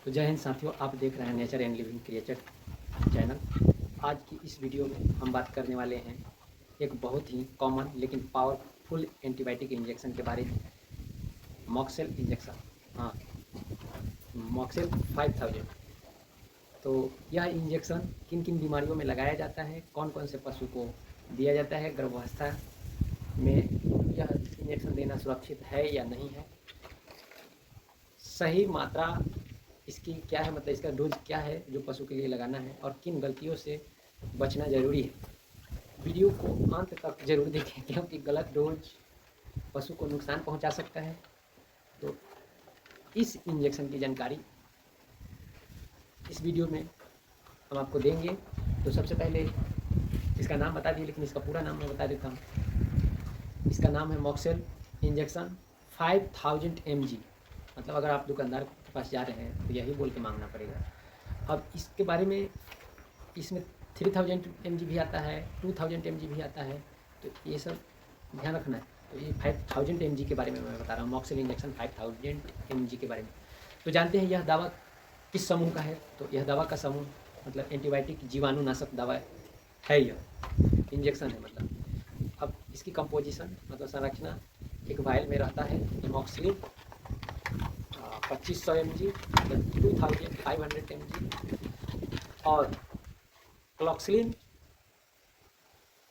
तो जय हिंद साथियों, आप देख रहे हैं nature and living creature channel. आज की इस वीडियो में हम बात करने वाले हैं एक बहुत ही कॉमन लेकिन पावरफुल एंटीबायोटिक इंजेक्शन के बारे में। मॉक्सेल इंजेक्शन, हाँ, मॉक्सेल 5000। तो यह इंजेक्शन किन किन बीमारियों में लगाया जाता है, कौन कौन से पशु को दिया जाता है, गर्भावस्था में यह इंजेक्शन देना सुरक्षित है या नहीं है, सही मात्रा इसकी क्या है, मतलब इसका डोज क्या है जो पशु के लिए लगाना है, और किन गलतियों से बचना ज़रूरी है। वीडियो को अंत तक जरूर देखें क्योंकि गलत डोज पशु को नुकसान पहुंचा सकता है। तो इस इंजेक्शन की जानकारी इस वीडियो में हम आपको देंगे। तो सबसे पहले इसका नाम बता दिए, लेकिन इसका पूरा नाम मैं बता देता हूँ। इसका नाम है मॉक्सेल इंजेक्शन 5000 mg। मतलब अगर आप दुकानदार के पास जा रहे हैं तो यही बोल के मांगना पड़ेगा। अब इसके बारे में, इसमें 3000 mg भी आता है, 2000 mg भी आता है, तो ये सब ध्यान रखना है। तो ये 5000 mg के बारे में मैं बता रहा हूँ, मॉक्सेल इंजेक्शन 5000 mg के बारे में। तो जानते हैं यह दवा किस समूह का है। तो यह दवा का समूह मतलब एंटीबायोटिक जीवाणुनाशक दवा है, यह इंजेक्शन है। मतलब अब इसकी कंपोजिशन मतलब संरचना, एक वायल में रहता है एमॉक्सिलिन 2500 mg, 2500 mg, और क्लॉक्सिलिन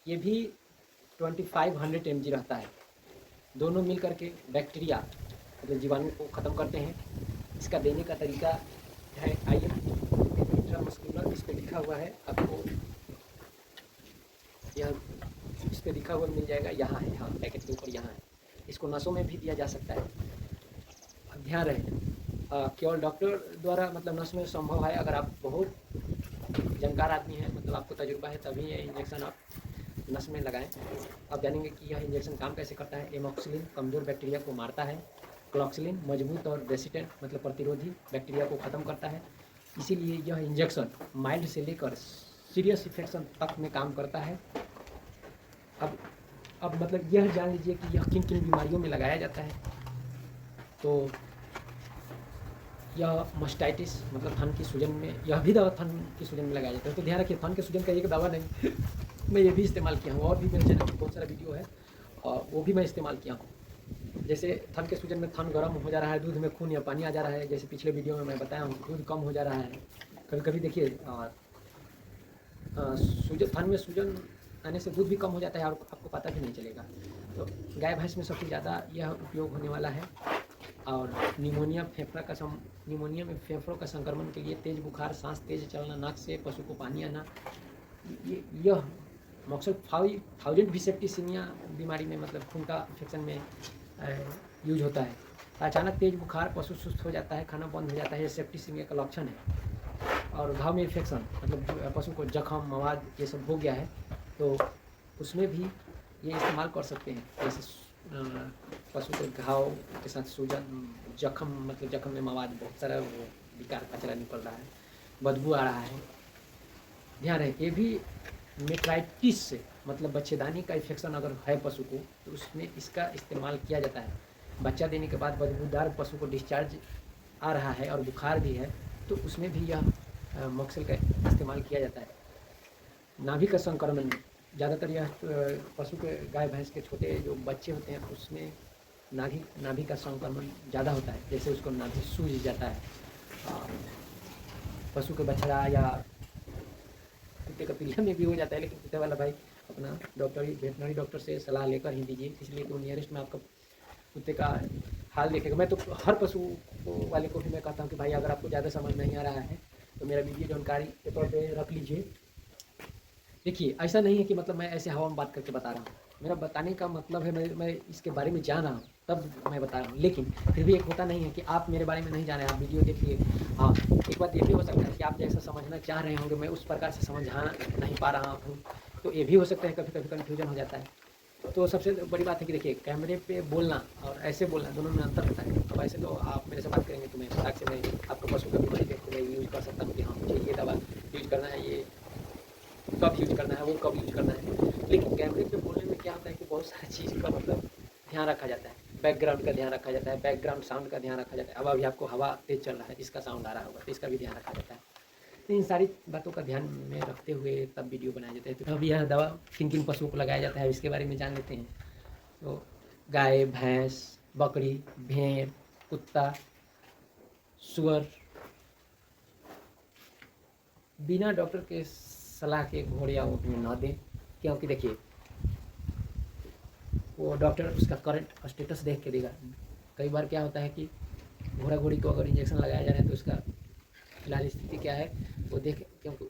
ये भी 2500 mg रहता है। दोनों मिल करके बैक्टीरिया मतलब जीवाणु को ख़त्म करते हैं। इसका देने का तरीका है, आइए इंट्रामस्कुलर, इस पर लिखा हुआ है आपको, यह इस पर लिखा हुआ मिल जाएगा, यहाँ है, हाँ पैकेट के ऊपर यहाँ है। इसको नसों में भी दिया जा सकता है। ध्यान रहे केवल डॉक्टर द्वारा मतलब नस में संभव है। अगर आप बहुत जानकार आदमी हैं, मतलब आपको तजुर्बा है, तभी ये इंजेक्शन आप नस में लगाएं। आप जानेंगे कि यह इंजेक्शन काम कैसे करता है। एमॉक्सिलिन कमज़ोर बैक्टीरिया को मारता है, क्लॉक्सिलिन मजबूत और रेसिस्टेंट मतलब प्रतिरोधी बैक्टीरिया को ख़त्म करता है। इसीलिए यह इंजेक्शन माइल्ड से लेकर सीरियस इन्फेक्शन तक में काम करता है। अब मतलब यह जान लीजिए कि यह किन किन बीमारियों में लगाया जाता है। तो यह मस्टाइटिस मतलब थन की सूजन में, यह भी दवा थन की सूजन में लगाया जाता है। तो ध्यान रखिए, थन के सूजन का एक दवा नहीं मैं ये भी इस्तेमाल किया हूँ, और भी मेरे चैनल पर बहुत सारा वीडियो है और वो भी मैं इस्तेमाल किया हूँ। जैसे थन के सूजन में थन गर्म हो जा रहा है, दूध में खून या पानी आ जा रहा है, जैसे पिछले वीडियो में मैं बताया हूँ, दूध कम हो जा रहा है। कभी कभी देखिए सूजन, थन में सूजन आने से दूध भी कम हो जाता है और आपको पता भी नहीं चलेगा। तो गाय भैंस में सबसे ज़्यादा यह उपयोग होने वाला है। और निमोनिया में फेफड़ों का संक्रमण के लिए, तेज बुखार, सांस तेज चलना, नाक से पशु को पानी आना, यह मॉक्सेल 5000 भी सेप्टिसीमिया बीमारी में मतलब खून का इन्फेक्शन में यूज होता है। अचानक तेज बुखार, पशु सुस्त हो जाता है, खाना बंद हो जाता है, ये सेप्टिसीमिया का लक्षण है। और घाव में इन्फेक्शन मतलब पशु को जख्म, मवाद ये सब हो गया है, तो उसमें भी ये इस्तेमाल कर सकते हैं। जैसे पशु के घाव के साथ सूजन, जख्म मतलब जख्म में मवाद बहुत सारा वो विकार कचरा निकल रहा है, बदबू आ रहा है, ध्यान रहे। ये भी मेट्राइटिस से मतलब बच्चेदानी का इन्फेक्शन अगर है पशु को, तो उसमें इसका इस्तेमाल किया जाता है। बच्चा देने के बाद बदबूदार पशु को डिस्चार्ज आ रहा है और बुखार भी है, तो उसमें भी यह मॉक्सेल का इस्तेमाल किया जाता है। नाभि का संक्रमण, ज़्यादातर यह पशु के, गाय भैंस के छोटे जो बच्चे होते हैं उसमें नाभि का संक्रमण ज़्यादा होता है, जैसे उसको नाभि सूज जाता है। पशु के बछड़ा या कुत्ते का पिल्ला में भी हो जाता है, लेकिन कुत्ते वाला भाई अपना वेटनरी डॉक्टर से सलाह लेकर ही दीजिए, इसलिए तो नियरेस्ट में आपका कुत्ते का हाल देखेगा। मैं तो हर पशु वाले को भी मैं कहता हूँ कि भाई अगर आपको ज़्यादा समझ नहीं आ रहा है तो मेरा वीडियो जानकारी के तौर पर रख लीजिए। देखिए, ऐसा नहीं है कि मतलब मैं ऐसे हवा में बात करके बता रहा हूँ, मेरा बताने का मतलब है मैं इसके बारे में जान रहा हूँ तब मैं बता रहा हूँ। लेकिन फिर भी एक होता नहीं है कि आप मेरे बारे में नहीं जान रहे, आप वीडियो देखिए। हाँ, एक बात ये भी हो सकता है कि आप जैसा समझना चाह रहे होंगे मैं उस प्रकार से समझा नहीं पा रहा हूँ, तो ये भी हो सकता है, कभी कभी कन्फ्यूजन हो जाता है। तो सबसे बड़ी बात है कि देखिए, कैमरे पे बोलना और ऐसे बोलना दोनों में अंतर होता है। अब ऐसे तो आप मेरे से बात करेंगे तो मैं फटाक से मैं आपको पशु का बीमारी देख के यूज़ कर सकता हूँ कि हाँ मुझे ये दवा यूज करना है, ये कब यूज करना है, वो कब यूज करना है। लेकिन कैमरे पे बोलने में क्या होता है कि बहुत सारी चीज़ का मतलब ध्यान रखा जाता है। बैकग्राउंड का ध्यान रखा जाता है, बैकग्राउंड साउंड का ध्यान रखा जाता है। अब अभी आपको हवा तेज चल रहा है, इसका साउंड आ रहा होगा तो इसका भी ध्यान रखा जाता है। तो इन सारी बातों का ध्यान में रखते हुए तब वीडियो बनाए जाते हैं। तो अब यह दवा किन किन पशुओं को लगाया जाता है इसके बारे में जान लेते हैं। तो गाय, भैंस, बकरी, भेड़, कुत्ता, सुअर, बिना डॉक्टर के सलाह के घोड़े या ऊँट में ना दें, क्योंकि देखिए वो डॉक्टर उसका करंट स्टेटस देख के देगा। कई बार क्या होता है कि घोड़ा घोड़ी को अगर इंजेक्शन लगाया जा रहा है तो उसका फिलहाल स्थिति क्या है वो देख, क्योंकि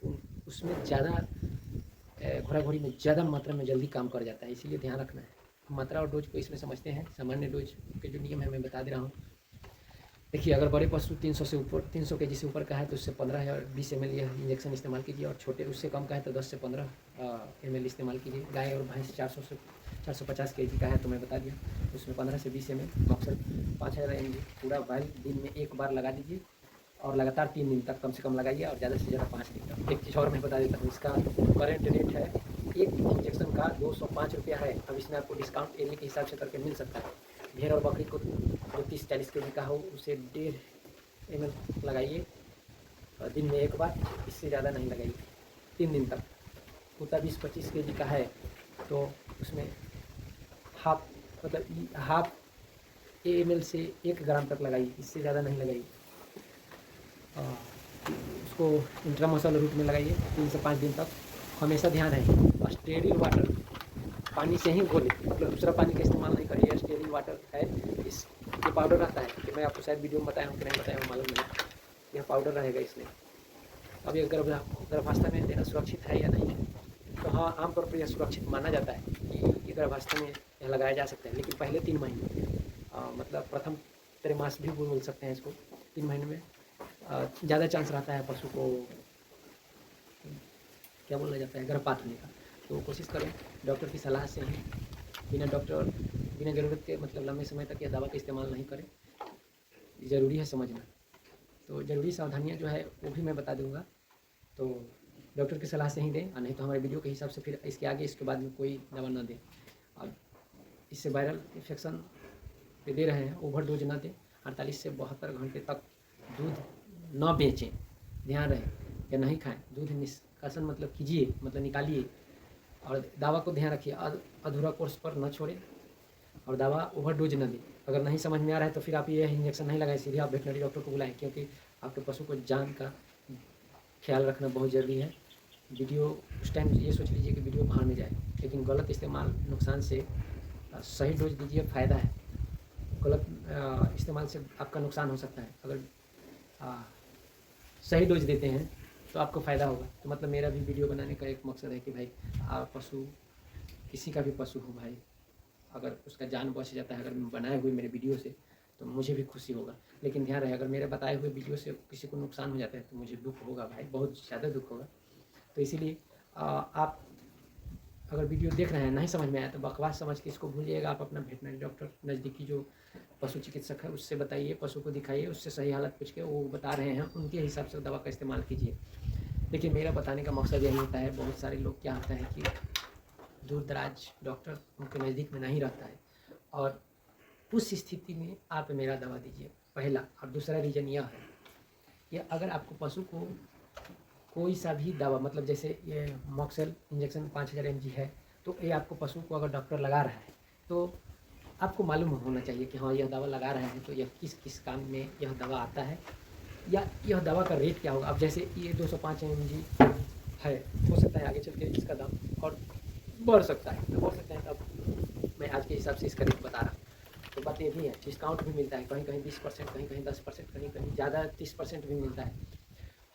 उसमें ज़्यादा घोड़ा घोड़ी में ज़्यादा मात्रा में जल्दी काम कर जाता है, इसीलिए ध्यान रखना है। मात्रा और डोज को इसमें समझते हैं। सामान्य डोज के जो नियम है मैं बता दे रहा हूँ। देखिए, अगर बड़े पशु 300 से ऊपर 300 केजी से ऊपर का है तो उससे 15 या 20 ml यह इंजेक्शन इस्तेमाल कीजिए, और छोटे उससे कम का है तो 10 से 15 ml इस्तेमाल कीजिए। गाय और भैंस 400 से 450 केजी का है तो मैं बता दिया, उसमें 15 से 20 ml मकसद 5000 ml पूरा वाइल दिन में एक बार लगा दीजिए, और लगातार 3 दिन तक कम से कम लगाइए, और ज़्यादा से ज़्यादा 5 दिन तक। एक चीज़ और मैं बता देता हूँ, इसका करेंट रेट है एक इंजेक्शन का 205 रुपया है। अब इसमें आपको डिस्काउंट एरिया के हिसाब से करके मिल सकता है। भेड़ और बकरी को जो 30-40 केजी का हो उसे 1.5 ml लगाइए दिन में एक बार, इससे ज़्यादा नहीं लगाइए 3 दिन तक। कुत्ता 20-25 केजी का है तो उसमें हाफ ml से 1 ग्राम तक लगाइए, इससे ज़्यादा नहीं लगाइए। उसको इंट्रामसल रूट में लगाइए 3 से 5 दिन तक। हमेशा ध्यान है स्टेरिल वाटर पानी से ही घोले, मतलब दूसरा पानी का इस्तेमाल नहीं करिए। स्टेरिल वाटर है, इस ये पाउडर रहता है कि मैं आपको शायद वीडियो में बताया हूँ कि नहीं बताया हूँ मालूम नहीं, यह पाउडर रहेगा इसमें। अब ये गर्भावस्था में देना सुरक्षित है या नहीं है, तो हाँ, आमतौर पर यह सुरक्षित माना जाता है कि ये गर्भावस्था में यह लगाया जा सकता है, लेकिन पहले 3 महीने मतलब प्रथम त्रैमास भी बोल सकते हैं इसको। 3 महीने में ज़्यादा चांस रहता है पशु को क्या बोला जाता है गर्भपात होने का। तो कोशिश करें डॉक्टर की सलाह से ही, बिना ज़रूरत के मतलब लंबे समय तक यह दवा का इस्तेमाल नहीं करें। ज़रूरी है समझना। तो ज़रूरी सावधानियाँ जो है वो भी मैं बता दूंगा, तो डॉक्टर की सलाह से ही दें, और नहीं तो हमारे वीडियो के हिसाब से फिर इसके आगे इसके बाद में कोई दवा ना दें। अब इससे वायरल इन्फेक्शन पे दे रहे हैं, ओवर डोज ना दें। 48 से 72 घंटे तक दूध न बेचें, ध्यान रहे, या नहीं खाएं। दूध निष्कासन मतलब कीजिए, मतलब निकालिए, और दवा को ध्यान रखिए अधूरा कोर्स पर न छोड़ें, और दवा ओवर डोज न दें। अगर नहीं समझ में आ रहा है तो फिर आप ये इंजेक्शन नहीं लगाएं, सीधे आप वेटनरी डॉक्टर को बुलाएं, क्योंकि आपके पशु को जान का ख्याल रखना बहुत ज़रूरी है। वीडियो उस टाइम ये सोच लीजिए कि वीडियो भाड़ में जाए, लेकिन गलत इस्तेमाल नुकसान से, सही डोज दीजिए फ़ायदा है, गलत इस्तेमाल से आपका नुकसान हो सकता है। अगर सही डोज देते हैं तो आपको फ़ायदा होगा। तो मतलब मेरा भी वीडियो बनाने का एक मकसद है कि भाई पशु, किसी का भी पशु हो भाई, अगर उसका जान बच जाता है अगर बनाए हुए मेरे वीडियो से, तो मुझे भी खुशी होगा। लेकिन ध्यान रहे, अगर मेरे बताए हुए वीडियो से किसी को नुकसान हो जाता है तो मुझे दुख होगा भाई, बहुत ज़्यादा दुख होगा। तो इसीलिए आप अगर वीडियो देख रहे हैं नहीं समझ में आया तो बकवास समझ के इसको भूलिएगा। आप अपना वेटनरी डॉक्टर, नज़दीकी जो पशु चिकित्सक है उससे बताइए, पशु को दिखाइए, उससे सही हालत पूछ के वो बता रहे हैं उनके हिसाब से दवा का इस्तेमाल कीजिए। देखिए, मेरा बताने का मकसद यही होता है, बहुत सारे लोग क्या होता है कि दूर दराज डॉक्टर उनके नज़दीक में नहीं रहता है, और उस स्थिति में आप मेरा दवा दीजिए, पहला। और दूसरा रीज़न यह है कि अगर आपको पशु को कोई सा भी दवा, मतलब जैसे ये मॉक्सेल इंजेक्शन 5000 mg है, तो ये आपको पशु को अगर डॉक्टर लगा रहा है तो आपको मालूम होना चाहिए कि हाँ यह दवा लगा रहे हैं तो यह किस किस काम में यह दवा आता है, या यह दवा का रेट क्या होगा। अब जैसे ये 205 mg है, हो सकता है आगे चल के इसका दाम और बढ़ सकता है, तब मैं आज के हिसाब से इसका रेट बता रहा हूँ। तो बात ये भी है, डिस्काउंट भी मिलता है, कहीं कहीं 20%, कहीं कहीं 10%, कहीं कहीं ज़्यादा 30% भी मिलता है।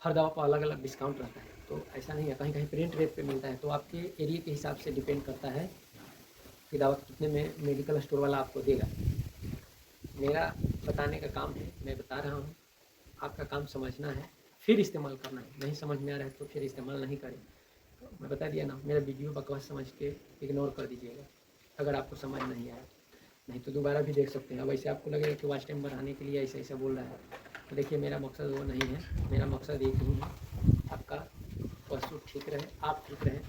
हर दवा पर अलग अलग डिस्काउंट रहता है, तो ऐसा नहीं है, कहीं कहीं प्रिंट रेट पे मिलता है। तो आपके एरिया के हिसाब से डिपेंड करता है कि दवा कितने में मेडिकल स्टोर वाला आपको देगा। मेरा बताने का काम है, मैं बता रहा हूँ, आपका काम समझना है फिर इस्तेमाल करना है। नहीं समझ में आ रहा है तो फिर इस्तेमाल नहीं करें। तो मैं बता दिया ना, मेरा वीडियो बकवास समझ के इग्नोर कर दीजिएगा अगर आपको समझ नहीं आया, नहीं तो दोबारा भी देख सकते हैं। अब ऐसे आपको लगेगा कि वॉच टाइम बढ़ाने के लिए ऐसा ऐसा बोल रहा है, तो देखिए मेरा मकसद वो नहीं है। मेरा मकसद एक ही है, आपका पशु ठीक रहे, आप ठीक रहें,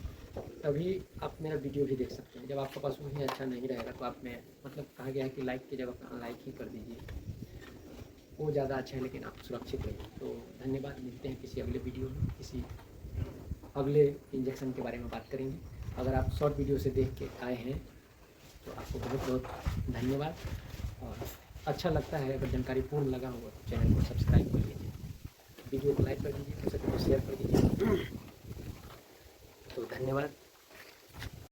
तभी आप मेरा वीडियो भी देख सकते हैं। जब आपका पशु ही अच्छा नहीं रहेगा तो आप में मतलब कहा गया है कि लाइक की जगह पर अनलाइक ही कर दीजिए, वो ज़्यादा अच्छा है, लेकिन आप सुरक्षित रहिए। तो धन्यवाद, मिलते हैं किसी अगले वीडियो में, किसी अगले इंजेक्शन के बारे में बात करेंगे। अगर आप शॉर्ट वीडियो से देख के आए हैं तो आपको बहुत बहुत धन्यवाद, और अच्छा लगता है अगर जानकारी पूर्ण लगा हुआ तो चैनल को सब्सक्राइब कर लीजिए, वीडियो को लाइक कर दीजिए, हो सके तो शेयर कर दीजिए। तो धन्यवाद।